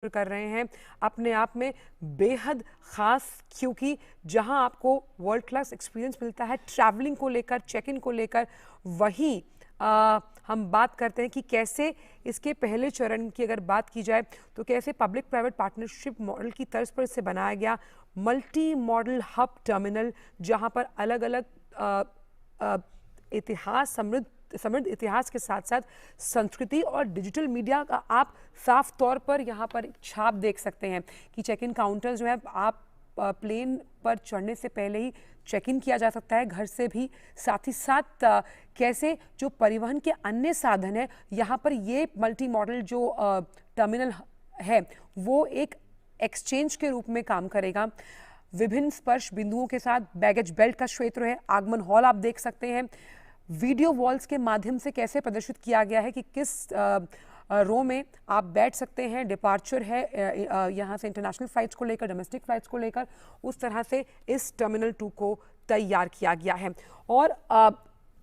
कर रहे हैं अपने आप में बेहद ख़ास, क्योंकि जहां आपको वर्ल्ड क्लास एक्सपीरियंस मिलता है ट्रैवलिंग को लेकर, चेक इन को लेकर, वहीं हम बात करते हैं कि कैसे इसके पहले चरण की अगर बात की जाए तो कैसे पब्लिक प्राइवेट पार्टनरशिप मॉडल की तर्ज पर इसे बनाया गया मल्टी मॉडल हब टर्मिनल, जहां पर अलग अलग इतिहास समृद्ध इतिहास के साथ साथ संस्कृति और डिजिटल मीडिया का आप साफ तौर पर यहाँ पर छाप देख सकते हैं कि चेक इन काउंटर जो है आप प्लेन पर चढ़ने से पहले ही चेक इन किया जा सकता है घर से भी। साथ ही साथ कैसे जो परिवहन के अन्य साधन है यहाँ पर ये मल्टी मॉडल जो टर्मिनल है वो एक एक्सचेंज के रूप में काम करेगा। विभिन्न स्पर्श बिंदुओं के साथ बैगेज बेल्ट का क्षेत्र है, आगमन हॉल आप देख सकते हैं, वीडियो वॉल्स के माध्यम से कैसे प्रदर्शित किया गया है कि किस रो में आप बैठ सकते हैं, डिपार्चर है यहाँ से इंटरनेशनल फ्लाइट्स को लेकर, डोमेस्टिक फ्लाइट्स को लेकर, उस तरह से इस टर्मिनल 2 को तैयार किया गया है। और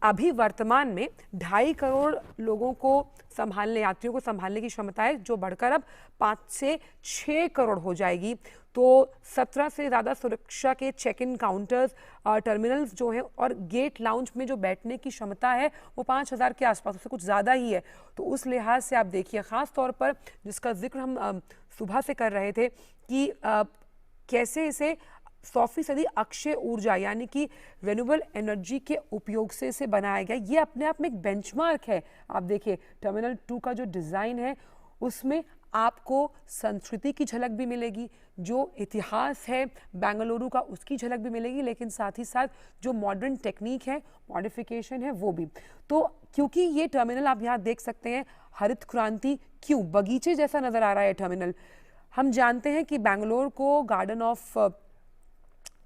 अभी वर्तमान में 2.5 करोड़ लोगों को संभालने, यात्रियों को संभालने की क्षमता है, जो बढ़कर अब 5 से 6 करोड़ हो जाएगी। तो 17 से ज़्यादा सुरक्षा के चेक इन काउंटर्स, टर्मिनल्स जो हैं, और गेट लाउंज में जो बैठने की क्षमता है वो 5,000 के आसपास, उससे कुछ ज़्यादा ही है। तो उस लिहाज से आप देखिए, ख़ास तौर पर जिसका जिक्र हम सुबह से कर रहे थे कि कैसे इसे 100% अक्षय ऊर्जा यानी कि रिन्यूएबल एनर्जी के उपयोग से इसे बनाया गया। ये अपने आप में एक बेंचमार्क है। आप देखिए टर्मिनल 2 का जो डिज़ाइन है उसमें आपको संस्कृति की झलक भी मिलेगी, जो इतिहास है बेंगलुरु का उसकी झलक भी मिलेगी, लेकिन साथ ही साथ जो मॉडर्न टेक्निक है, मॉडिफिकेशन है, वो भी। तो क्योंकि ये टर्मिनल आप यहाँ देख सकते हैं, हरित क्रांति क्यों बगीचे जैसा नज़र आ रहा है टर्मिनल। हम जानते हैं कि बेंगलोर को garden of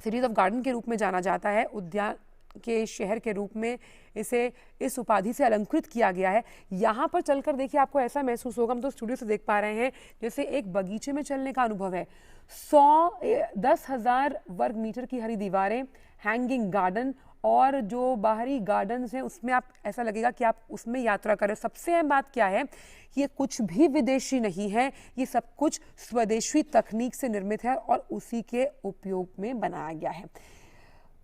cities of garden के रूप में जाना जाता है, उद्यान के शहर के रूप में इसे इस उपाधि से अलंकृत किया गया है। यहाँ पर चलकर देखिए आपको ऐसा महसूस होगा, हम तो स्टूडियो से देख पा रहे हैं, जैसे एक बगीचे में चलने का अनुभव है। 10,000 वर्ग मीटर की हरी दीवारें, हैंगिंग गार्डन, और जो बाहरी गार्डन्स हैं उसमें आप ऐसा लगेगा कि आप उसमें यात्रा करें। सबसे अहम बात क्या है, ये कुछ भी विदेशी नहीं है, ये सब कुछ स्वदेशी तकनीक से निर्मित है और उसी के उपयोग में बनाया गया है।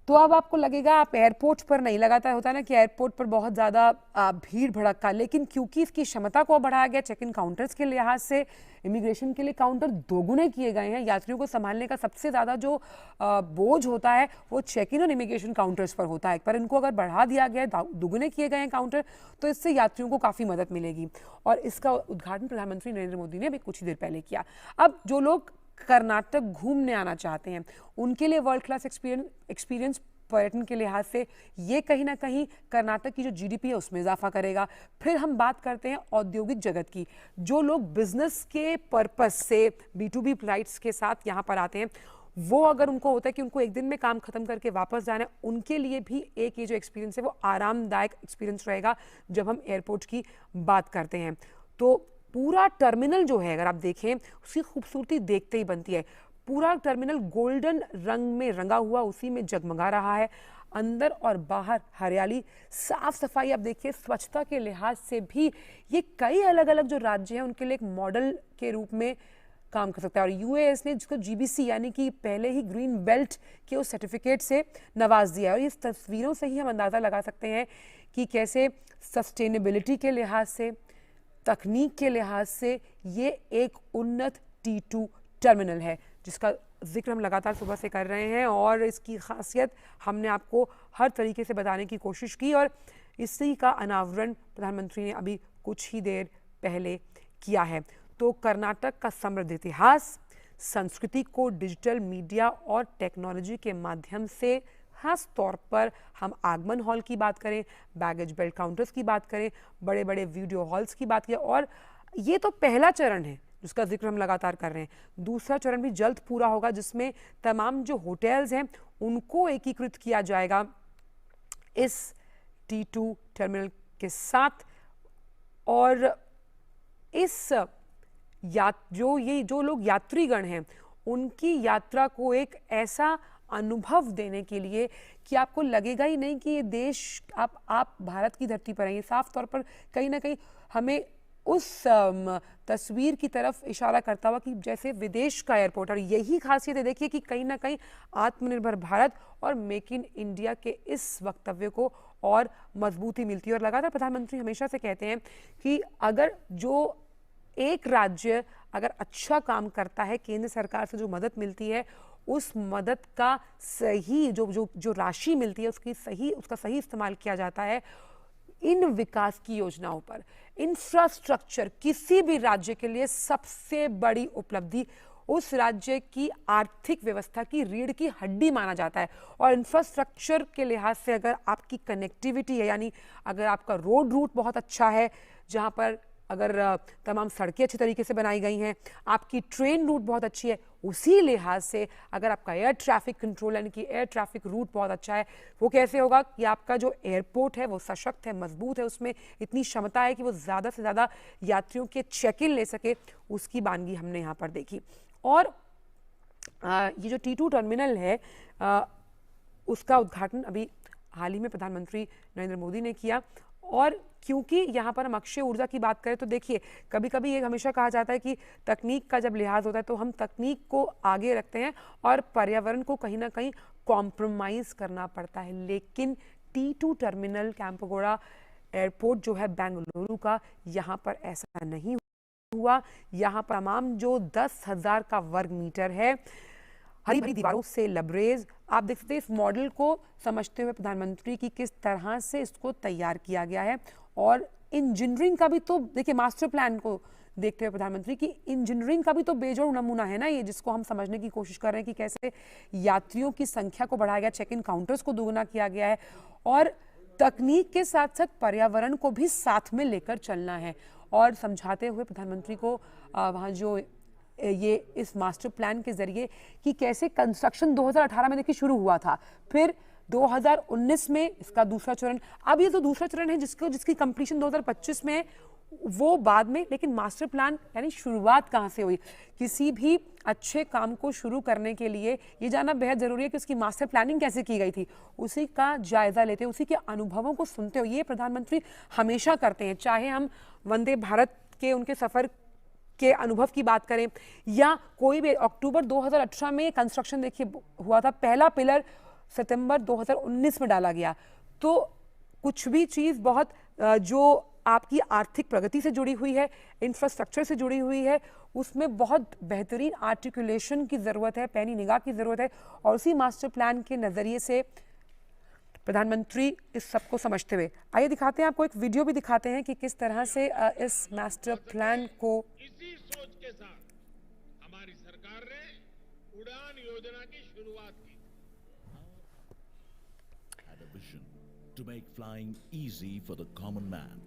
तो अब आपको लगेगा आप एयरपोर्ट पर नहीं, लगातार होता है ना कि एयरपोर्ट पर बहुत ज़्यादा भीड़ भड़का, लेकिन क्योंकि इसकी क्षमता को बढ़ाया गया, चेक इन काउंटर्स के लिहाज से इमिग्रेशन के लिए काउंटर दोगुने किए गए हैं। यात्रियों को संभालने का सबसे ज़्यादा जो बोझ होता है वो चेक इन और इमिग्रेशन काउंटर्स पर होता है, पर इनको अगर बढ़ा दिया गया है, दोगुने किए गए हैं काउंटर, तो इससे यात्रियों को काफ़ी मदद मिलेगी। और इसका उद्घाटन प्रधानमंत्री नरेंद्र मोदी ने अभी कुछ ही देर पहले किया। अब जो लोग कर्नाटक घूमने आना चाहते हैं उनके लिए वर्ल्ड क्लास एक्सपीरियंस पर्यटन के लिहाज से ये कहीं ना कहीं कर्नाटक की जो जीडीपी है उसमें इजाफा करेगा। फिर हम बात करते हैं औद्योगिक जगत की, जो लोग बिजनेस के पर्पस से B2B फ्लाइट्स के साथ यहाँ पर आते हैं, वो अगर उनको होता है कि उनको एक दिन में काम खत्म करके वापस जाना है, उनके लिए भी एक ये जो एक्सपीरियंस है वो आरामदायक एक्सपीरियंस रहेगा जब हम एयरपोर्ट की बात करते हैं। तो पूरा टर्मिनल जो है अगर आप देखें उसकी खूबसूरती देखते ही बनती है। पूरा टर्मिनल गोल्डन रंग में रंगा हुआ उसी में जगमगा रहा है, अंदर और बाहर हरियाली, साफ सफाई। आप देखिए स्वच्छता के लिहाज से भी ये कई अलग अलग जो राज्य हैं उनके लिए एक मॉडल के रूप में काम कर सकता है। और यूएएस ने जिसको जीबीसी यानी कि पहले ही ग्रीन बेल्ट के उस सर्टिफिकेट से नवाज दिया है। और इस तस्वीरों से ही हम अंदाज़ा लगा सकते हैं कि कैसे सस्टेनेबिलिटी के लिहाज से, तकनीक के लिहाज से ये एक उन्नत T2 टर्मिनल है, जिसका जिक्र हम लगातार सुबह से कर रहे हैं। और इसकी खासियत हमने आपको हर तरीके से बताने की कोशिश की, और इसी का अनावरण प्रधानमंत्री ने अभी कुछ ही देर पहले किया है। तो कर्नाटक का समृद्ध इतिहास, संस्कृति को डिजिटल मीडिया और टेक्नोलॉजी के माध्यम से, खास तौर पर हम आगमन हॉल की बात करें, बैगेज बेल्ट काउंटर्स की बात करें, बड़े बड़े वीडियो हॉल्स की बात करें, और ये तो पहला चरण है जिसका जिक्र हम लगातार कर रहे हैं। दूसरा चरण भी जल्द पूरा होगा, जिसमें तमाम जो होटल्स हैं उनको एकीकृत किया जाएगा इस T2 टर्मिनल के साथ। और इस जो लोग यात्रीगण हैं उनकी यात्रा को एक ऐसा अनुभव देने के लिए कि आपको लगेगा ही नहीं कि ये देश आप भारत की धरती पर हैं। ये साफ तौर पर कहीं ना कहीं हमें उस तस्वीर की तरफ इशारा करता हुआ कि जैसे विदेश का एयरपोर्ट। और यही खासियत है, देखिए कि कहीं ना कहीं आत्मनिर्भर भारत और मेक इन इंडिया के इस वक्तव्य को और मजबूती मिलती है। और लगातार प्रधानमंत्री हमेशा से कहते हैं कि अगर जो एक राज्य अगर अच्छा काम करता है, केंद्र सरकार से जो मदद मिलती है, उस मदद का सही जो राशि मिलती है उसका सही इस्तेमाल किया जाता है इन विकास की योजनाओं पर। इंफ्रास्ट्रक्चर किसी भी राज्य के लिए सबसे बड़ी उपलब्धि, उस राज्य की आर्थिक व्यवस्था की रीढ़ की हड्डी माना जाता है। और इंफ्रास्ट्रक्चर के लिहाज से अगर आपकी कनेक्टिविटी है, यानी अगर आपका रोड रूट बहुत अच्छा है, जहां पर अगर तमाम सड़कें अच्छी तरीके से बनाई गई हैं, आपकी ट्रेन रूट बहुत अच्छी है, उसी लिहाज से अगर आपका एयर ट्रैफिक कंट्रोल यानी कि एयर ट्रैफिक रूट बहुत अच्छा है, वो कैसे होगा कि आपका जो एयरपोर्ट है वो सशक्त है, मजबूत है, उसमें इतनी क्षमता है कि वो ज़्यादा से ज़्यादा यात्रियों के चेक इन ले सके। उसकी बानगी हमने यहाँ पर देखी। और ये जो T2 टर्मिनल है उसका उद्घाटन अभी हाल ही में प्रधानमंत्री नरेंद्र मोदी ने किया। और क्योंकि यहाँ पर हम अक्षय ऊर्जा की बात करें तो देखिए, कभी कभी ये हमेशा कहा जाता है कि तकनीक का जब लिहाज होता है तो हम तकनीक को आगे रखते हैं और पर्यावरण को कहीं ना कहीं कॉम्प्रोमाइज़ करना पड़ता है। लेकिन T2 टर्मिनल कैंपगोड़ा एयरपोर्ट जो है बेंगलुरु का, यहाँ पर ऐसा नहीं हुआ। यहाँ पर तमाम जो 10,000 का वर्ग मीटर है, हरी भरी दीवारों से लबरेज, आप देख सकते हैं इस मॉडल को समझते हुए प्रधानमंत्री की किस तरह से इसको तैयार किया गया है। और इंजीनियरिंग का भी तो देखिए, मास्टर प्लान को देखते हुए प्रधानमंत्री की इंजीनियरिंग का भी तो बेजोड़ नमूना है ना ये, जिसको हम समझने की कोशिश कर रहे हैं कि कैसे यात्रियों की संख्या को बढ़ाया गया, चेक इन काउंटर्स को दोगुना किया गया है और तकनीक के साथ साथ पर्यावरण को भी साथ में लेकर चलना है। और समझाते हुए प्रधानमंत्री को वहाँ जो ये इस मास्टर प्लान के जरिए कि कैसे कंस्ट्रक्शन 2018 में देखिए शुरू हुआ था, फिर 2019 में इसका दूसरा चरण, अब ये जो दूसरा चरण है जिसकी कंप्लीशन 2025 में है, वो बाद में। लेकिन मास्टर प्लान यानी शुरुआत कहाँ से हुई, किसी भी अच्छे काम को शुरू करने के लिए ये जानना बेहद जरूरी है कि उसकी मास्टर प्लानिंग कैसे की गई थी। उसी का जायजा लेते हुए, उसी के अनुभवों को सुनते हुए, ये प्रधानमंत्री हमेशा करते हैं, चाहे हम वंदे भारत के उनके सफर के अनुभव की बात करें या कोई भी। अक्टूबर 2018 में कंस्ट्रक्शन देखिए हुआ था, पहला पिलर सितंबर 2019 में डाला गया। तो कुछ भी चीज़ बहुत जो आपकी आर्थिक प्रगति से जुड़ी हुई है, इंफ्रास्ट्रक्चर से जुड़ी हुई है, उसमें बहुत बेहतरीन आर्टिकुलेशन की ज़रूरत है, पैनी निगाह की ज़रूरत है। और उसी मास्टर प्लान के नज़रिए से प्रधानमंत्री इस सब को समझते हुए, आइए दिखाते हैं आपको एक वीडियो भी दिखाते हैं कि किस तरह से इस मास्टर प्लान को इसी सोच के साथ हमारी सरकार ने उड़ान योजना की शुरुआत की। Had a vision to make flying easy for the common man.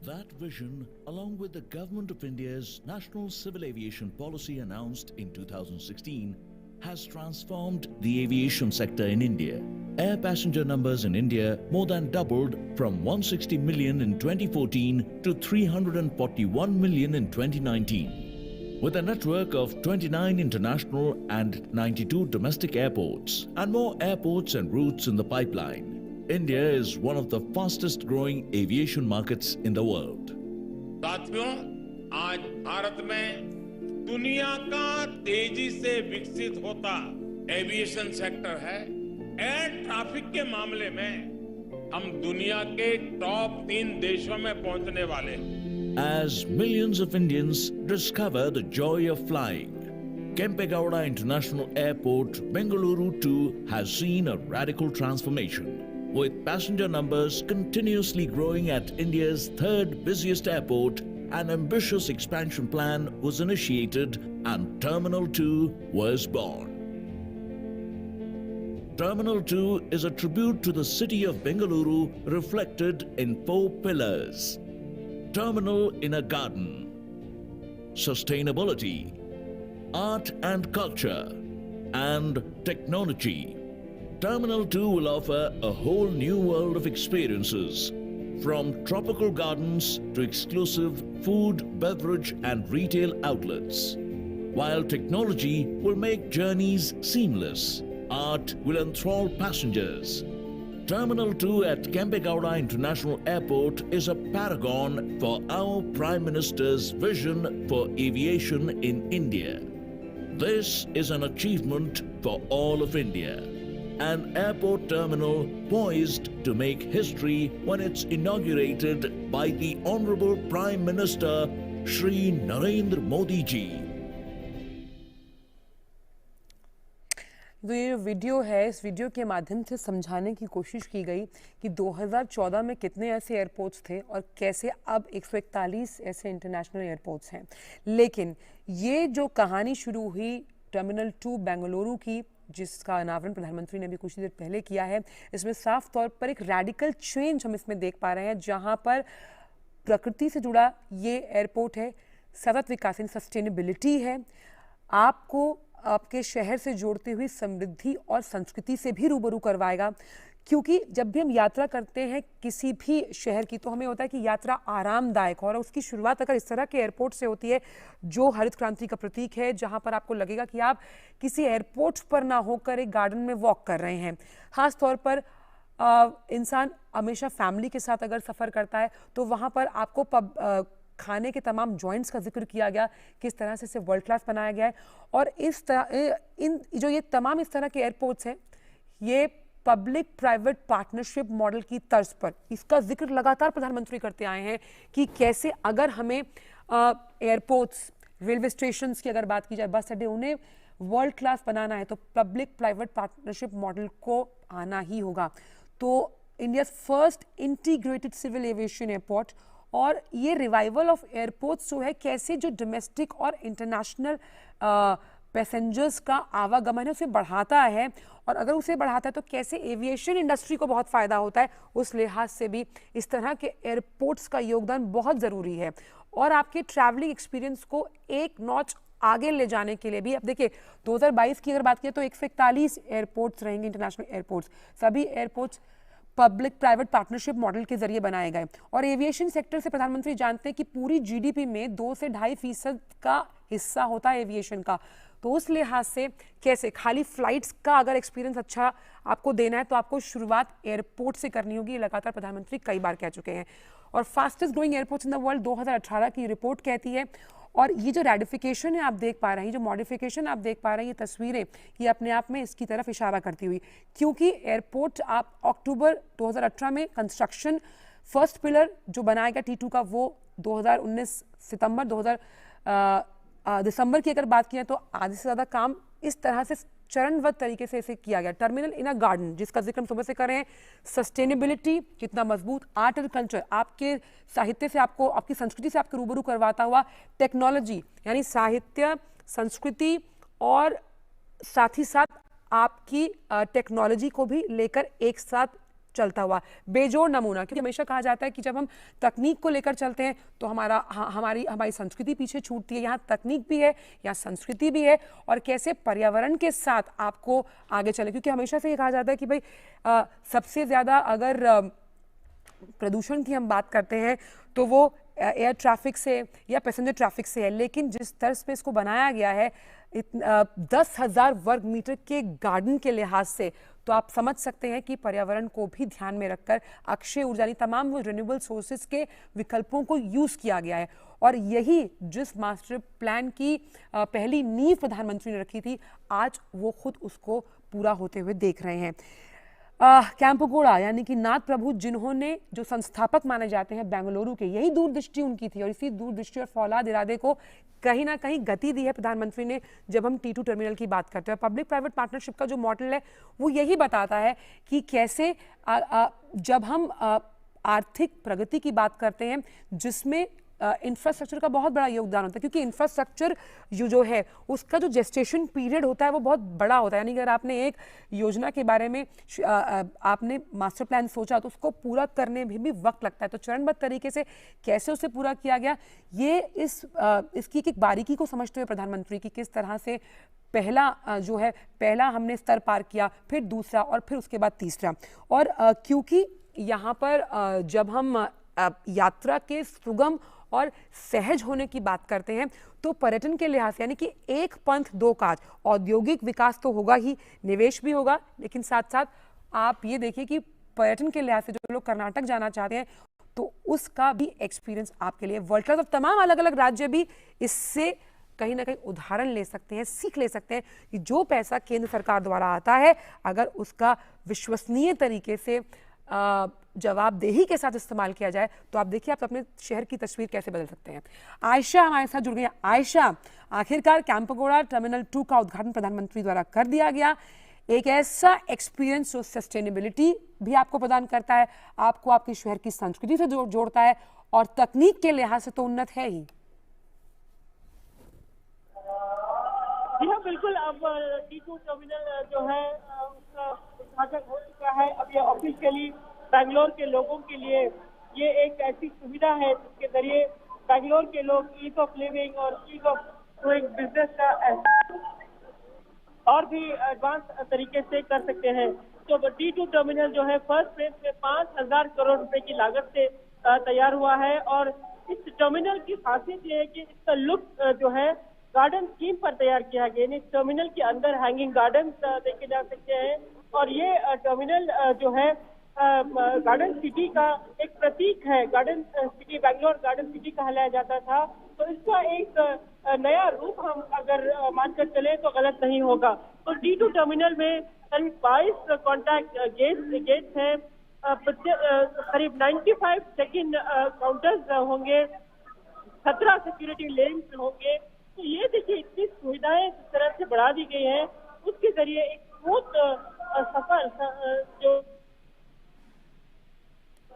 That vision, along with the Government of India's National Civil Aviation Policy announced in 2016, has transformed the aviation sector in India. Air passenger numbers in India more than doubled from 160 million in 2014 to 341 million in 2019. With a network of 29 international and 92 domestic airports and more airports and routes in the pipeline, India is one of the fastest growing aviation markets in the world. साथियों, आज भारत में दुनिया का तेजी से विकसित होता aviation sector है। एयर ट्रैफिक के मामले में हम दुनिया के टॉप 3 देशों में पहुंचने वाले हैं। As millions of Indians discover the joy of flying, Kempegowda International Airport, Bengaluru too has seen a radical transformation. With passenger numbers continuously growing at India's 3rd busiest airport, an ambitious expansion plan was initiated and Terminal 2 was born. Terminal 2 is a tribute to the city of Bengaluru reflected in 4 pillars. Terminal in a garden, sustainability, art and culture, and technology. Terminal 2 will offer a whole new world of experiences, from tropical gardens to exclusive food, beverage and retail outlets. While technology will make journeys seamless, art will enthrall passengers. Terminal 2 at Kempegowda International Airport is a paragon for our Prime Minister's vision for aviation in India. This is an achievement for all of India. An airport terminal poised to make history when it's inaugurated by the Honorable Prime Minister Shri Narendra Modi ji. तो ये video है, इस video के माध्यम से समझाने की कोशिश की गई कि 2014 में कितने ऐसे एयरपोर्ट्स थे और कैसे अब 141 ऐसे इंटरनेशनल एयरपोर्ट्स हैं। लेकिन ये जो कहानी शुरू हुई टर्मिनल 2 बेंगलुरु की, जिसका अनावरण प्रधानमंत्री ने भी कुछ देर पहले किया है, इसमें साफ तौर पर एक रैडिकल चेंज हम इसमें देख पा रहे हैं, जहां पर प्रकृति से जुड़ा ये एयरपोर्ट है, सतत विकास यानी सस्टेनेबिलिटी है, आपको आपके शहर से जोड़ती हुई समृद्धि और संस्कृति से भी रूबरू करवाएगा। क्योंकि जब भी हम यात्रा करते हैं किसी भी शहर की, तो हमें होता है कि यात्रा आरामदायक हो, और उसकी शुरुआत अगर इस तरह के एयरपोर्ट से होती है जो हरित क्रांति का प्रतीक है, जहां पर आपको लगेगा कि आप किसी एयरपोर्ट पर ना होकर एक गार्डन में वॉक कर रहे हैं। खास तौर पर इंसान हमेशा फैमिली के साथ अगर सफ़र करता है तो वहाँ पर आपको खाने के तमाम जॉइंट्स का जिक्र किया गया, किस तरह से इसे वर्ल्ड क्लास बनाया गया है। और इस तरह ये तमाम इस तरह के एयरपोर्ट्स हैं, ये पब्लिक प्राइवेट पार्टनरशिप मॉडल की तर्ज पर, इसका जिक्र लगातार प्रधानमंत्री करते आए हैं कि कैसे अगर हमें एयरपोर्ट्स, रेलवे स्टेशन की अगर बात की जाए, बस अड्डे, उन्हें वर्ल्ड क्लास बनाना है तो पब्लिक प्राइवेट पार्टनरशिप मॉडल को आना ही होगा। तो India first integrated civil aviation airport, और ये रिवाइवल ऑफ एयरपोर्ट्स जो है, कैसे जो डोमेस्टिक और इंटरनेशनल पैसेंजर्स का आवागमन है उसे बढ़ाता है, और अगर उसे बढ़ाता है तो कैसे एविएशन इंडस्ट्री को बहुत फ़ायदा होता है, उस लिहाज से भी इस तरह के एयरपोर्ट्स का योगदान बहुत ज़रूरी है। और आपके ट्रैवलिंग एक्सपीरियंस को एक नॉच आगे ले जाने के लिए भी, अब देखिए 2022 की अगर बात करें तो 141 एयरपोर्ट्स रहेंगे, इंटरनेशनल एयरपोर्ट्स। सभी airports public private partnership model के जरिए बनाए गए। और एविएशन सेक्टर से प्रधानमंत्री जानते हैं कि पूरी जीडीपी में 2 से 2.5% का हिस्सा होता है एविएशन का। तो उस लिहाज से कैसे खाली फ्लाइट्स का अगर एक्सपीरियंस अच्छा आपको देना है तो आपको शुरुआत एयरपोर्ट से करनी होगी, ये लगातार प्रधानमंत्री कई बार कह चुके हैं। और fastest growing airports in the world 2018 की रिपोर्ट कहती है। और ये जो रेडिफिकेशन है आप देख पा रहे हैं, जो मॉडिफिकेशन आप देख पा रहे हैं, ये तस्वीरें, ये अपने आप में इसकी तरफ इशारा करती हुई, क्योंकि एयरपोर्ट आप अक्टूबर 2018 में कंस्ट्रक्शन फर्स्ट पिलर जो बनाया गया T2 का, वो 2019 सितंबर दिसंबर की अगर बात की है तो आधे से ज़्यादा काम इस तरह से चरणबद्ध तरीके से इसे किया गया। टर्मिनल इन अ गार्डन, जिसका जिक्र हम सुबह से कर रहे हैं, सस्टेनेबिलिटी कितना मजबूत, आर्ट एंड कल्चर आपके साहित्य से आपको, आपकी संस्कृति से आपको रूबरू करवाता हुआ, टेक्नोलॉजी यानी साहित्य, संस्कृति और साथ ही साथ आपकी टेक्नोलॉजी को भी लेकर एक साथ चलता हुआ बेजोड़ नमूना। क्योंकि हमेशा कहा जाता है कि जब हम तकनीक को लेकर चलते हैं तो हमारी संस्कृति पीछे छूटती है। यहाँ तकनीक भी है, यहाँ संस्कृति भी है, और कैसे पर्यावरण के साथ आपको आगे चले। क्योंकि हमेशा से ये कहा जाता है कि भाई सबसे ज़्यादा अगर प्रदूषण की हम बात करते हैं तो वो एयर ट्रैफिक से या पैसेंजर ट्रैफिक से है, लेकिन जिस तर्ज पे इसको बनाया गया है 10,000 वर्ग मीटर के गार्डन के लिहाज से, तो आप समझ सकते हैं कि पर्यावरण को भी ध्यान में रखकर अक्षय ऊर्जा यानी तमाम वो रिन्यूएबल सोर्सेज के विकल्पों को यूज़ किया गया है। और यही जिस मास्टर प्लान की पहली नींव प्रधानमंत्री ने रखी थी, आज वो खुद उसको पूरा होते हुए देख रहे हैं। कैंपेगौड़ा यानी कि नाथ प्रभु, जिन्होंने जो संस्थापक माने जाते हैं बेंगलुरु के, यही दूरदृष्टि उनकी थी, और इसी दूरदृष्टि और फौलाद इरादे को कहीं ना कहीं गति दी है प्रधानमंत्री ने। जब हम T2 टर्मिनल की बात करते हैं, पब्लिक प्राइवेट पार्टनरशिप का जो मॉडल है वो यही बताता है कि कैसे जब हम आर्थिक प्रगति की बात करते हैं जिसमें इंफ्रास्ट्रक्चर का बहुत बड़ा योगदान होता है, क्योंकि इंफ्रास्ट्रक्चर जो है उसका जो जेस्टेशन पीरियड होता है वो बहुत बड़ा होता है। यानी अगर आपने एक योजना के बारे में आपने मास्टर प्लान सोचा तो उसको पूरा करने में भी वक्त लगता है। तो चरणबद्ध तरीके से कैसे उसे पूरा किया गया, ये इसकी एक बारीकी को समझते हुए प्रधानमंत्री की किस तरह से पहला हमने स्तर पार किया, फिर दूसरा और फिर उसके बाद तीसरा। और क्योंकि यहाँ पर जब हम यात्रा के सुगम और सहज होने की बात करते हैं तो पर्यटन के लिहाज से, यानी कि एक पंथ दो काज, औद्योगिक विकास तो होगा ही, निवेश भी होगा, लेकिन साथ साथ आप ये देखिए कि पर्यटन के लिहाज से जो लोग कर्नाटक जाना चाहते हैं, तो उसका भी एक्सपीरियंस आपके लिए वर्ल्ड क्लास। और तमाम अलग अलग राज्य भी इससे कहीं ना कहीं उदाहरण ले सकते हैं, सीख ले सकते हैं कि जो पैसा केंद्र सरकार द्वारा आता है, अगर उसका विश्वसनीय तरीके से जवाबदेही के साथ इस्तेमाल किया जाए, तो आप देखिए आप अपने शहर की तस्वीर कैसे बदल सकते हैं। आयशा हमारे साथ जुड़ गई हैं। आयशा, आखिरकार कैंपेगौड़ा टर्मिनल 2 का उद्घाटन प्रधानमंत्री द्वारा कर दिया गया। एक ऐसा एक्सपीरियंस जो सस्टेनेबिलिटी भी आपको प्रदान करता है, आपको आपके शहर की संस्कृति से जोड़ता है, और तकनीक के लिहाज से तो उन्नत है ही। जी हाँ, बिल्कुल। अब D2 टर्मिनल जो है उसका उद्घाटन हो चुका है। अब ये ऑफिशियली बैंगलोर के लोगों के लिए ये एक ऐसी सुविधा है जिसके जरिए बैंगलोर के लोग ईज ऑफ लिविंग और ईज ऑफ डूइंग बिजनेस का और भी एडवांस तरीके से कर सकते हैं। तो D2 टर्मिनल जो है फर्स्ट फेज में 5,000 करोड़ रुपए की लागत से तैयार हुआ है, और इस टर्मिनल की खासियत ये है कि इसका लुक जो है गार्डन थीम पर तैयार किया गया। इस टर्मिनल के अंदर हैंगिंग गार्डन देखे जा सकते हैं, और ये टर्मिनल जो है गार्डन सिटी का एक प्रतीक है। Garden city, Bangalore garden city कहलाया जाता था, तो इसका एक नया रूप हम अगर मानकर चले तो गलत नहीं होगा। तो D2 टर्मिनल में करीब 22 कॉन्टैक्ट गेट्स हैं, करीब 95 चेक-इन काउंटर्स होंगे, 17 सिक्योरिटी लेन्स होंगे। तो ये देखिए इतनी सुविधाएं जिस तरह से बढ़ा दी गई हैं, उसके जरिए एक स्मूथ सफर जो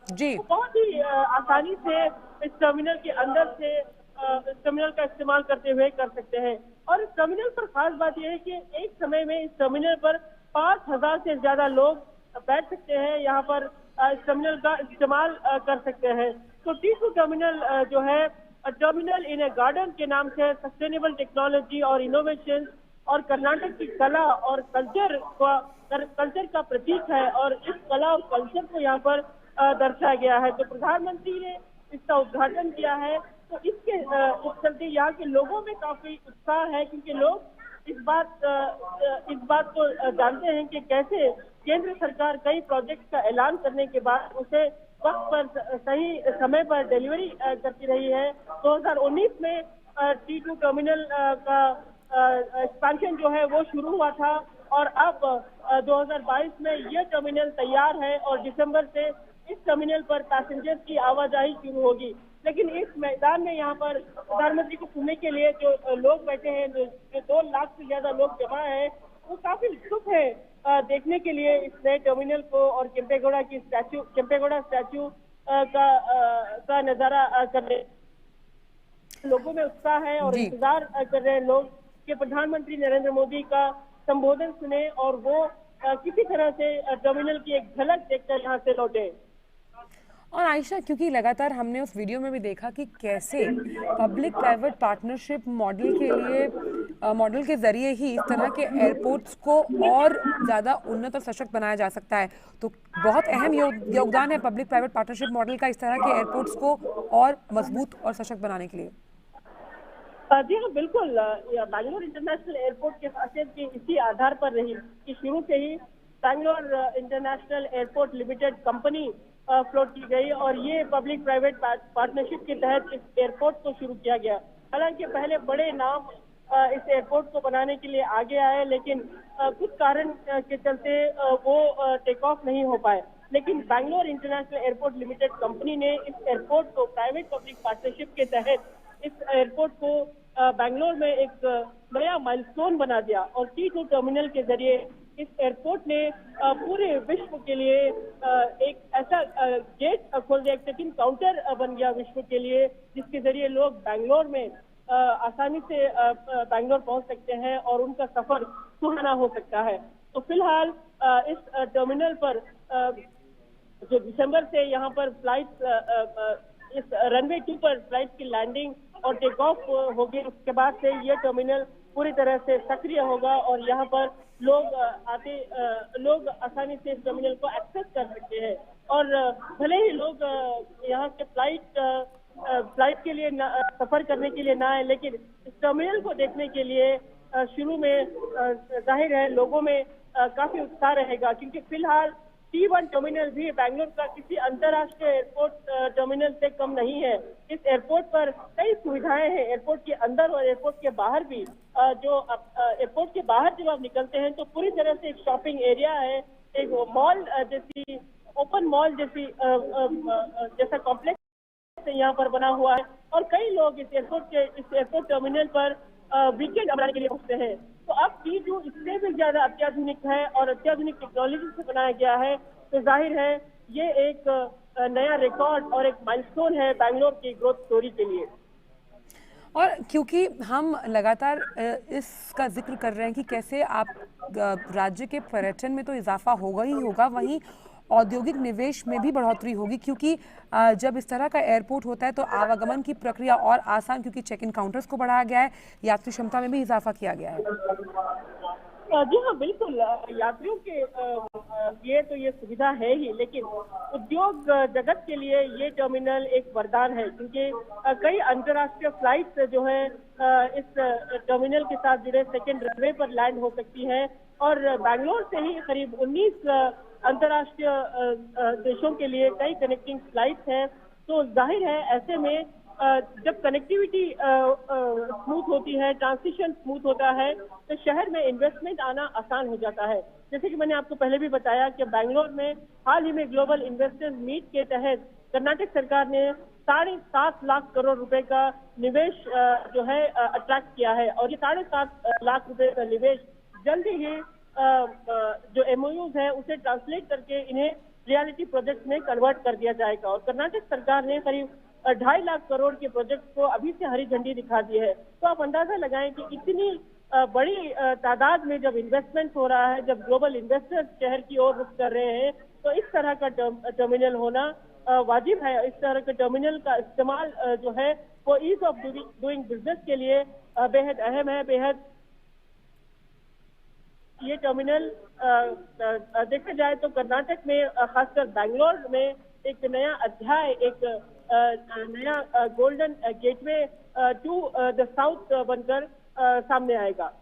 जी बहुत ही आसानी से इस टर्मिनल के अंदर से इस टर्मिनल का इस्तेमाल करते हुए कर सकते हैं। और इस टर्मिनल पर खास बात यह है कि एक समय में इस टर्मिनल पर 5,000 से ज्यादा लोग बैठ सकते हैं, यहाँ पर इस टर्मिनल का इस्तेमाल कर सकते हैं। तो D2 टर्मिनल जो है टर्मिनल इन ए गार्डन के नाम से सस्टेनेबल टेक्नोलॉजी और इनोवेशन और कर्नाटक की कला और कल्चर का प्रतीक है, और इस कला और कल्चर को यहाँ पर दर्शाया गया है। तो प्रधानमंत्री ने इसका उद्घाटन किया है, तो इसके चलते यहाँ के लोगों में काफी उत्साह है, क्योंकि लोग इस बात को जानते हैं कि कैसे केंद्र सरकार कई प्रोजेक्ट का ऐलान करने के बाद उसे वक्त पर सही समय पर डिलीवरी करती रही है। 2019 में D2 टर्मिनल का एक्सपेंशन जो है वो शुरू हुआ था, और अब 2022 में यह टर्मिनल तैयार है, और दिसंबर से इस टर्मिनल पर पैसेंजर्स की आवाजाही शुरू होगी। लेकिन इस मैदान में यहाँ पर प्रधानमंत्री को सुनने के लिए जो लोग बैठे हैं, जो 2 लाख से ज्यादा लोग जमा है, वो काफी उत्सुक है देखने के लिए इस नए टर्मिनल को, और केम्पेगौड़ा स्टैचू का नजारा करने लोगों में उत्साह है, और इंतजार कर रहे हैं लोग कि प्रधानमंत्री नरेंद्र मोदी का संबोधन सुने और वो किसी तरह से टर्मिनल की एक झलक देखकर यहाँ से लौटे। और आयशा, क्योंकि लगातार हमने उस वीडियो में भी देखा कि कैसे पब्लिक प्राइवेट पार्टनरशिप मॉडल के जरिए ही इस तरह के एयरपोर्ट्स को और ज़्यादा उन्नत और सशक्त बनाया जा सकता है। तो बहुत अहम योगदान है पब्लिक प्राइवेट पार्टनरशिप मॉडल का इस तरह के एयरपोर्ट्स को और मजबूत और सशक्त बनाने के लिए। जी हाँ, बिल्कुल। बैंगलोर इंटरनेशनल एयरपोर्ट के खासियत की इसी आधार पर रही कि शुरू से ही Bangalore international airport limited company float की गई, और ये पब्लिक प्राइवेट पार्टनरशिप के तहत इस एयरपोर्ट को शुरू किया गया। हालांकि पहले बड़े नाम इस एयरपोर्ट को बनाने के लिए आगे आए, लेकिन कुछ कारण के चलते वो टेक ऑफ नहीं हो पाए। लेकिन Bangalore international airport limited company ने इस एयरपोर्ट को प्राइवेट पब्लिक पार्टनरशिप के तहत इस एयरपोर्ट को बैंगलोर में एक नया माइलस्टोन बना दिया, और D2 टर्मिनल के जरिए इस एयरपोर्ट ने पूरे विश्व के लिए एक ऐसा गेट खोल दिया, एक चेक-इन काउंटर बन गया विश्व के लिए, जिसके जरिए लोग बैंगलोर में आसानी से बैंगलोर पहुंच सकते हैं और उनका सफर सुहाना हो सकता है। तो फिलहाल इस टर्मिनल पर जो दिसंबर से यहाँ पर फ्लाइट इस रनवे 2 पर फ्लाइट की लैंडिंग और टेक ऑफ होगी, उसके बाद से यह टर्मिनल पूरी तरह से सक्रिय होगा, और यहाँ पर लोग आसानी से इस टर्मिनल को एक्सेस कर सकते हैं। और भले ही लोग यहाँ से फ्लाइट के लिए सफर करने के लिए ना आए, लेकिन इस टर्मिनल को देखने के लिए शुरू में जाहिर है लोगों में काफी उत्साह रहेगा, क्योंकि फिलहाल T1 टर्मिनल भी बेंगलोर का किसी अंतर्राष्ट्रीय एयरपोर्ट टर्मिनल से कम नहीं है। इस एयरपोर्ट पर कई सुविधाएं हैं, एयरपोर्ट के अंदर और एयरपोर्ट के बाहर भी। एयरपोर्ट के बाहर जब आप निकलते हैं तो पूरी तरह से एक शॉपिंग एरिया है, एक मॉल जैसी, ओपन मॉल जैसी जैसा कॉम्प्लेक्स यहाँ पर बना हुआ है। और कई लोग इस एयरपोर्ट टर्मिनल पर वीकेंड मनाने के लिए पहुंचते हैं। तो अब T2 इससे भी ज्यादा अत्याधुनिक है और अत्याधुनिक टेक्नोलॉजी से बनाया गया है। तो जाहिर है ये एक नया रिकॉर्ड और एक माइलस्टोन है बेंगलोर की ग्रोथ स्टोरी के लिए। और क्योंकि हम लगातार इसका जिक्र कर रहे हैं कि कैसे आप राज्य के पर्यटन में तो इजाफा होगा ही होगा, वहीं औद्योगिक निवेश में भी बढ़ोतरी होगी, क्योंकि जब इस तरह का एयरपोर्ट होता है तो आवागमन की प्रक्रिया और आसान, क्योंकि चेक इन काउंटर्स को बढ़ाया गया है, यात्री क्षमता में भी इजाफा किया गया है। जी हाँ, बिल्कुल। यात्रियों के लिए तो ये सुविधा है ही, लेकिन उद्योग जगत के लिए ये टर्मिनल एक वरदान है, क्योंकि कई अंतर्राष्ट्रीय फ्लाइट्स जो है इस टर्मिनल के साथ जुड़े सेकेंड रनवे पर लैंड हो सकती है। और बेंगलोर से ही करीब 19 अंतर्राष्ट्रीय देशों के लिए कई कनेक्टिंग फ्लाइट्स हैं। तो जाहिर है ऐसे में जब कनेक्टिविटी स्मूथ होती है, ट्रांसिशन स्मूथ होता है, तो शहर में इन्वेस्टमेंट आना आसान हो जाता है। जैसे कि मैंने आपको पहले भी बताया कि बेंगलोर में हाल ही में ग्लोबल इन्वेस्टर्स मीट के तहत कर्नाटक सरकार ने 7.5 लाख करोड़ रुपए का निवेश जो है अट्रैक्ट किया है। और ये 7.5 लाख रुपए का निवेश जल्दी ही जो MOUs है उसे ट्रांसलेट करके इन्हें रियलिटी प्रोजेक्ट में कन्वर्ट कर दिया जाएगा। और कर्नाटक सरकार ने करीब 2.5 लाख करोड़ के प्रोजेक्ट को अभी से हरी झंडी दिखा दी है। तो आप अंदाजा लगाएं कि इतनी बड़ी तादाद में जब इन्वेस्टमेंट हो रहा है, जब ग्लोबल इन्वेस्टर्स शहर की ओर रुख कर रहे हैं, तो इस तरह का टर्मिनल होना वाजिब है। इस तरह के टर्मिनल का इस्तेमाल जो है वो ईज ऑफ डूइंग बिजनेस के लिए बेहद अहम है। बेहद ये टर्मिनल देखा जाए तो कर्नाटक में, खासकर बैंगलोर में एक नया अध्याय, एक नया golden gateway to the south बनकर सामने आएगा।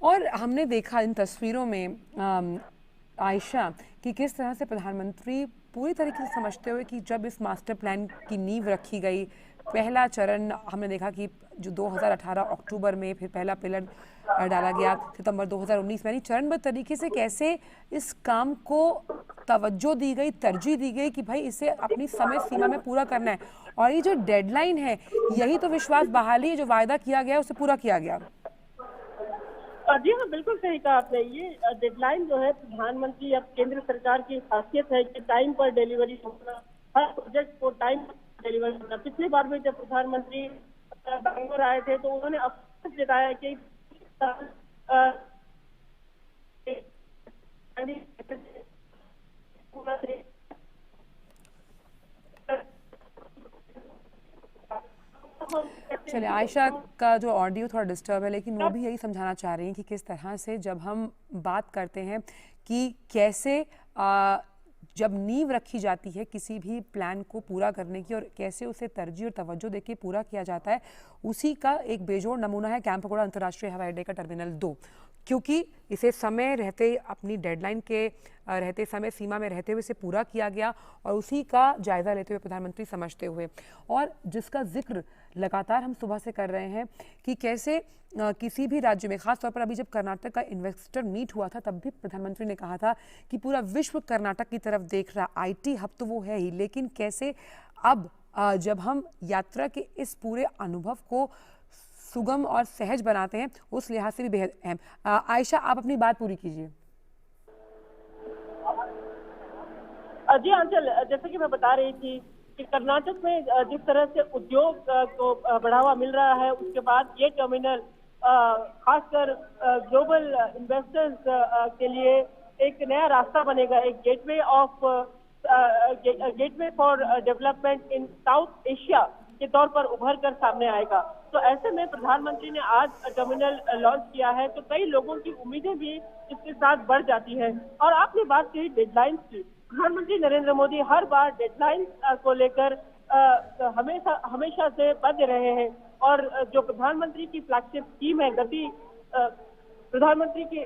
और हमने देखा इन तस्वीरों में आयशा कि किस तरह से प्रधानमंत्री पूरी तरीके से समझते हुए कि जब इस मास्टर प्लान की नींव रखी गई, पहला चरण हमने देखा कि जो 2018 अक्टूबर में, फिर पहला पिलर डाला गया सितंबर 2019 में, यानी चरणबद्ध तरीके से कैसे इस काम को तवज्जो दी गई, तरजीह दी गई कि भाई इसे अपनी समय सीमा में पूरा करना है। और ये जो डेडलाइन है, यही तो विश्वास बहाली है, जो वायदा किया गया उसे पूरा किया गया। जी हाँ, बिल्कुल सही कहा आपने। ये डेडलाइन जो है प्रधानमंत्री या केंद्र सरकार की खासियत है कि टाइम पर डिलीवरी होना, हर प्रोजेक्ट को टाइम पर डिलीवरी होना। पिछली बार में जब प्रधानमंत्री बैंगलोर आए थे तो उन्होंने अफसोस जताया कि चलिए, आयशा का जो ऑडियो थोड़ा डिस्टर्ब है, लेकिन वो भी यही समझाना चाह रही हैं कि किस तरह से जब हम बात करते हैं कि कैसे जब नींव रखी जाती है किसी भी प्लान को पूरा करने की और कैसे उसे तरजीह और तवज्जो देके पूरा किया जाता है, उसी का एक बेजोड़ नमूना है कैंपगोड़ा अंतर्राष्ट्रीय हवाई अड्डे का टर्मिनल 2, क्योंकि इसे समय रहते, अपनी डेडलाइन के रहते, समय सीमा में रहते हुए इसे पूरा किया गया और उसी का जायजा लेते हुए प्रधानमंत्री समझते हुए, और जिसका जिक्र लगातार हम सुबह से कर रहे हैं कि कैसे किसी भी राज्य में, खास तौर पर अभी जब कर्नाटक का इन्वेस्टर मीट हुआ था तब भी प्रधानमंत्री ने कहा था कि पूरा विश्व कर्नाटक की तरफ देख रहा, IT हब तो वो है ही, लेकिन कैसे अब जब हम यात्रा के इस पूरे अनुभव को सुगम और सहज बनाते हैं, उस लिहाज से भी बेहद अहम। आयशा, आप अपनी बात पूरी कीजिए। जी आंचल, जैसे कि मैं बता रही थी कि कर्नाटक में जिस तरह से उद्योग को बढ़ावा मिल रहा है, उसके बाद ये टर्मिनल खासकर ग्लोबल इन्वेस्टर्स के लिए एक नया रास्ता बनेगा, एक gateway for development in south Asia के तौर पर उभर कर सामने आएगा। तो ऐसे में प्रधानमंत्री ने आज टर्मिनल लॉन्च किया है तो कई लोगों की उम्मीदें भी इसके साथ बढ़ जाती हैं। और आपने बात की डेडलाइंस की, प्रधानमंत्री नरेंद्र मोदी हर बार डेडलाइन को लेकर हमेशा से बंध रहे हैं। और जो प्रधानमंत्री की फ्लैगशिप स्कीम है गति, प्रधानमंत्री की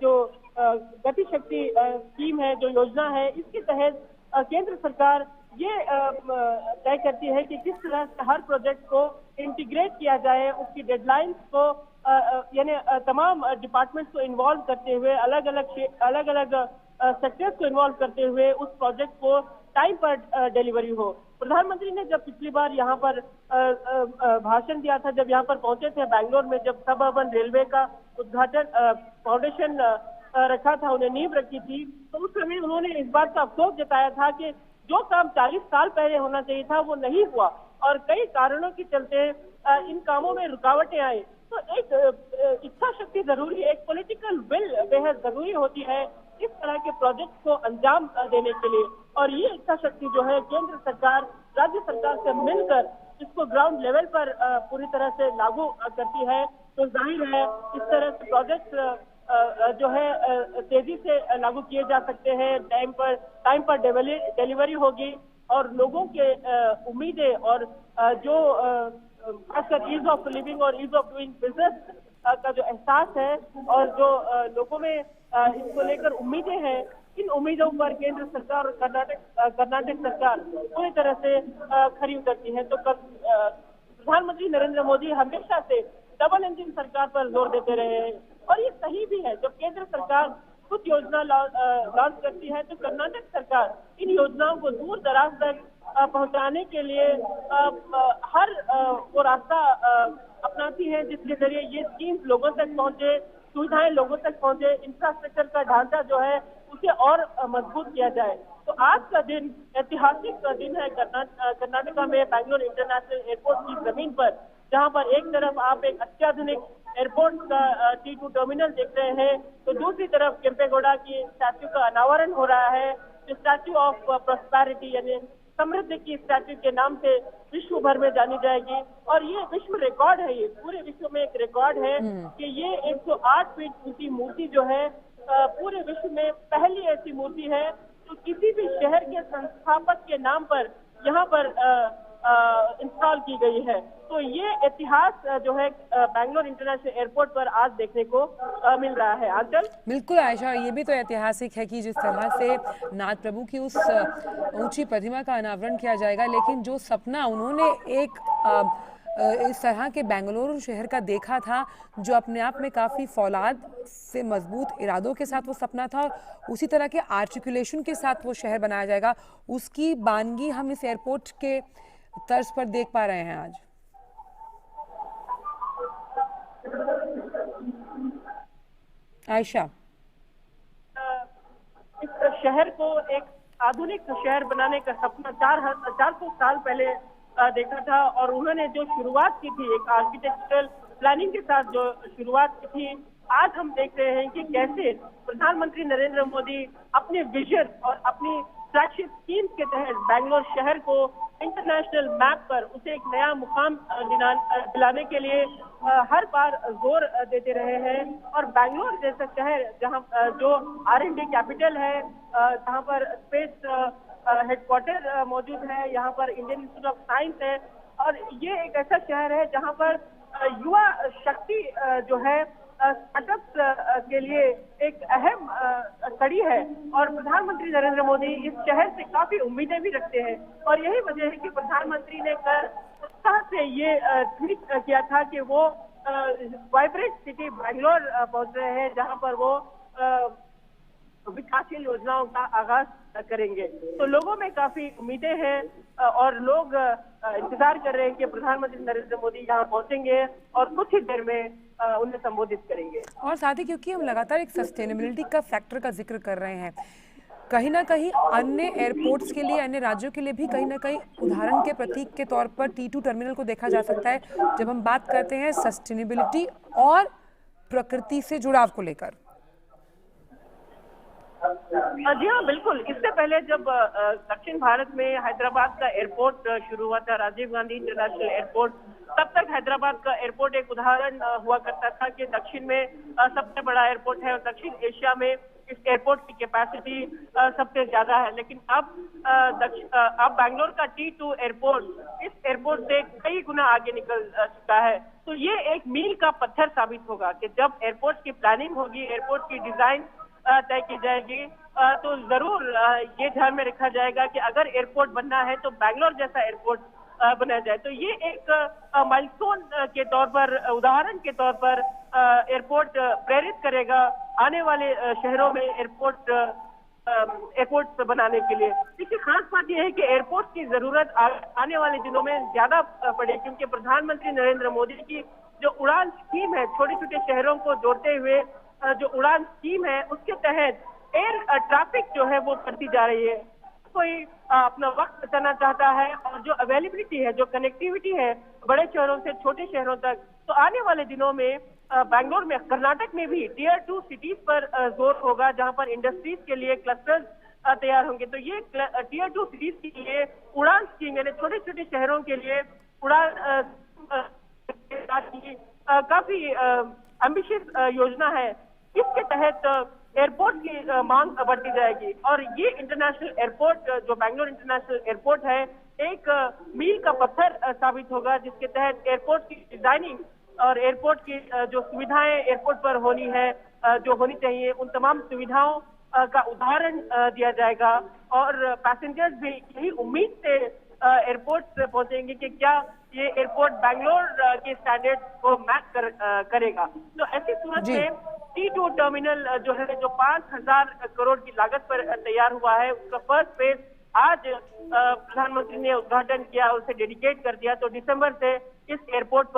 जो गति शक्ति स्कीम है, जो योजना है, इसके तहत केंद्र सरकार ये तय करती है कि किस तरह से हर प्रोजेक्ट को इंटीग्रेट किया जाए, उसकी डेडलाइंस को यानी तमाम डिपार्टमेंट्स को इन्वॉल्व करते हुए, अलग अलग सेक्टर्स को इन्वॉल्व करते हुए उस प्रोजेक्ट को टाइम पर डिलीवरी हो। प्रधानमंत्री ने जब पिछली बार यहाँ पर भाषण दिया था, जब यहाँ पर पहुंचे थे बैंगलोर में, जब सब अर्बन रेलवे का उद्घाटन फाउंडेशन रखा था, उन्हें नींव रखी थी, तो उस समय उन्होंने इस बात का अफसोस जताया था कि जो काम 40 साल पहले होना चाहिए था वो नहीं हुआ और कई कारणों के चलते इन कामों में रुकावटें आई। तो एक इच्छा शक्ति जरूरी है, एक पॉलिटिकल विल बेहद जरूरी होती है इस तरह के प्रोजेक्ट को अंजाम देने के लिए, और ये इच्छा शक्ति जो है केंद्र सरकार राज्य सरकार से मिलकर इसको ग्राउंड लेवल पर पूरी तरह से लागू करती है। तो जाहिर है इस तरह से प्रोजेक्ट जो है तेजी से लागू किए जा सकते हैं, टाइम पर डिलीवरी होगी और लोगों के उम्मीदें और जो खासकर ईज ऑफ लिविंग और ईज ऑफ डूइंग बिजनेस का जो एहसास है और जो लोगों में इसको लेकर उम्मीदें हैं, इन उम्मीदों पर केंद्र सरकार और कर्नाटक सरकार पूरी तरह से खरी उतरती है। तो प्रधानमंत्री नरेंद्र मोदी हमेशा से डबल इंजन सरकार पर जोर देते रहे हैं और ये सही भी है। जब केंद्र सरकार कुछ योजना लॉन्च करती है तो कर्नाटक सरकार इन योजनाओं को दूर दराज तक पहुंचाने के लिए हर वो रास्ता अपनाती है जिसके जरिए ये स्कीम्स लोगों तक पहुंचे, सुविधाएं लोगों तक पहुंचे, इंफ्रास्ट्रक्चर का ढांचा जो है उसे और मजबूत किया जाए। तो आज का दिन ऐतिहासिक दिन है कर्नाटका में बैंगलोर इंटरनेशनल एयरपोर्ट की जमीन पर, जहां पर एक तरफ आप एक अत्याधुनिक एयरपोर्ट का T2 टर्मिनल देख रहे हैं, तो दूसरी तरफ केम्पेगौड़ा की स्टैच्यू का अनावरण हो रहा है, जो स्टैच्यू ऑफ प्रोस्पेरिटी यानी समृद्धि की स्टैच्यू के नाम से विश्व भर में जानी जाएगी। और ये विश्व रिकॉर्ड है, ये पूरे विश्व में एक रिकॉर्ड है कि ये 108 फीट ऊंची मूर्ति जो है पूरे विश्व में पहली ऐसी मूर्ति है जो किसी भी शहर के संस्थापक के नाम पर यहाँ पर इंस्टॉल की गई है। तो ये इतिहास जो है बैंगलोर इंटरनेशनल एयरपोर्ट पर आज देखने को मिल रहा है। आंचल, बिल्कुल आयशा, ये भी तो ऐतिहासिक है कि जिस तरह से नाथ प्रभु की उस ऊंची प्रतिमा का अनावरण किया जाएगा, लेकिन जो सपना उन्होंने एक इस तरह के बेंगलुरु शहर का देखा था, जो अपने आप में काफ़ी फौलाद से मजबूत इरादों के साथ वो सपना था, और उसी तरह के आर्टिकुलेशन के साथ वो शहर बनाया जाएगा, उसकी बानगी हम इस एयरपोर्ट के तर्ज पर देख पा रहे हैं आज। आयशा, इस शहर को एक आधुनिक शहर बनाने का सपना 400 साल पहले देखा था, और उन्होंने जो शुरुआत की थी एक आर्किटेक्चरल प्लानिंग के साथ जो शुरुआत की थी, आज हम देख रहे हैं कि कैसे प्रधानमंत्री नरेंद्र मोदी अपने विजन और अपनी फ्लैगशिप स्कीम के तहत बैंगलोर शहर को इंटरनेशनल मैप पर उसे एक नया मुकाम दिलाने के लिए हर बार जोर देते रहे हैं। और बैंगलोर जैसा शहर जहां जो R&D कैपिटल है, जहां पर स्पेस हेडक्वार्टर मौजूद है, यहाँ पर इंडियन इंस्टीट्यूट ऑफ साइंस है, और ये एक ऐसा शहर है जहाँ पर युवा शक्ति जो है स्टार्टअप्स के लिए एक अहम कड़ी है, और प्रधानमंत्री नरेंद्र मोदी इस शहर से काफी उम्मीदें भी रखते हैं। और यही वजह है कि प्रधानमंत्री ने कल उत्साह से ये ट्वीट किया था कि वो वाइब्रेंट सिटी बैंगलोर पहुंच रहे हैं, जहां पर वो विकासशील योजनाओं का आगाज करेंगे। तो लोगों में काफी उम्मीदें हैं और लोग इंतजार कर रहे हैं कि प्रधानमंत्री नरेंद्र मोदी यहाँ पहुंचेंगे और कुछ ही देर में उन्हें संबोधित करेंगे। और साथ ही क्योंकि हम लगातार एक सस्टेनेबिलिटी का फैक्टर का जिक्र कर रहे हैं, कहीं ना कहीं अन्य एयरपोर्ट्स के लिए, अन्य राज्यों के लिए भी कहीं ना कहीं उदाहरण के प्रतीक के तौर पर T2 टर्मिनल को देखा जा सकता है, जब हम बात करते हैं सस्टेनेबिलिटी और प्रकृति से जुड़ाव को लेकर। जी हाँ, बिल्कुल। इससे पहले जब दक्षिण भारत में हैदराबाद का एयरपोर्ट शुरू हुआ था, राजीव गांधी इंटरनेशनल एयरपोर्ट, तब तक हैदराबाद का एयरपोर्ट एक उदाहरण हुआ करता था कि दक्षिण में सबसे बड़ा एयरपोर्ट है और दक्षिण एशिया में इस एयरपोर्ट की कैपेसिटी सबसे ज्यादा है। लेकिन अब बैंगलोर का T2 एयरपोर्ट इस एयरपोर्ट से कई गुना आगे निकल चुका है। तो ये एक मील का पत्थर साबित होगा कि जब एयरपोर्ट की प्लानिंग होगी, एयरपोर्ट की डिजाइन तय की जाएगी। तो जरूर ये ध्यान में रखा जाएगा कि अगर एयरपोर्ट बनना है तो बैंगलोर जैसा एयरपोर्ट बनाया जाए। तो ये एक माइलस्टोन के तौर पर, उदाहरण के तौर पर एयरपोर्ट प्रेरित करेगा आने वाले शहरों में एयरपोर्ट बनाने के लिए। देखिए, खास बात यह है कि एयरपोर्ट की जरूरत आने वाले दिनों में ज्यादा पड़ेगी, क्योंकि प्रधानमंत्री नरेंद्र मोदी की जो उड़ान स्कीम है, छोटे छोटे शहरों को जोड़ते हुए जो उड़ान स्कीम है, उसके तहत एयर ट्रैफिक जो है वो बढ़ती जा रही है। कोई अपना वक्त बचाना चाहता है और जो अवेलेबिलिटी है, जो कनेक्टिविटी है बड़े शहरों से छोटे शहरों तक, तो आने वाले दिनों में बैंगलोर में, कर्नाटक में भी टियर 2 सिटीज पर जोर होगा, जहां पर इंडस्ट्रीज के लिए क्लस्टर्स तैयार होंगे। तो ये टियर 2 सिटीज के लिए उड़ान स्कीम, यानी छोटे छोटे शहरों के लिए उड़ान काफी एम्बिशियस योजना है। इसके तहत एयरपोर्ट की मांग बढ़ती जाएगी और ये इंटरनेशनल एयरपोर्ट, जो बैंगलोर इंटरनेशनल एयरपोर्ट है, एक मील का पत्थर साबित होगा, जिसके तहत एयरपोर्ट की डिजाइनिंग और एयरपोर्ट की जो सुविधाएं एयरपोर्ट पर होनी है, जो होनी चाहिए, उन तमाम सुविधाओं का उदाहरण दिया जाएगा। और पैसेंजर्स भी यही उम्मीद से एयरपोर्ट से पहुंचेंगे कि क्या ये एयरपोर्ट बैंगलोर के स्टैंडर्ड को मैच करेगा। तो ऐसी सूरत में T2 टर्मिनल जो है, जो 5,000 करोड़ की लागत पर तैयार हुआ है, उसका फर्स्ट फेज आज प्रधानमंत्री ने उद्घाटन किया, उसे डेडिकेट कर दिया। तो दिसंबर से इस एयरपोर्ट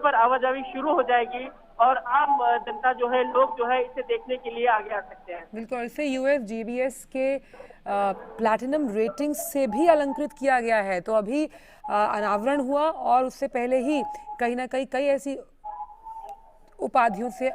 पर आवाजाही शुरू हो जाएगी और आम जनता जो है, लोग जो है, इसे देखने के लिए आगे आ सकते हैं। बिल्कुल, इसे USGBS के प्लैटिनम रेटिंग से भी अलंकृत किया गया है। तो अभी अनावरण हुआ और उससे पहले ही कहीं ना कहीं कई ऐसी उपाधियों से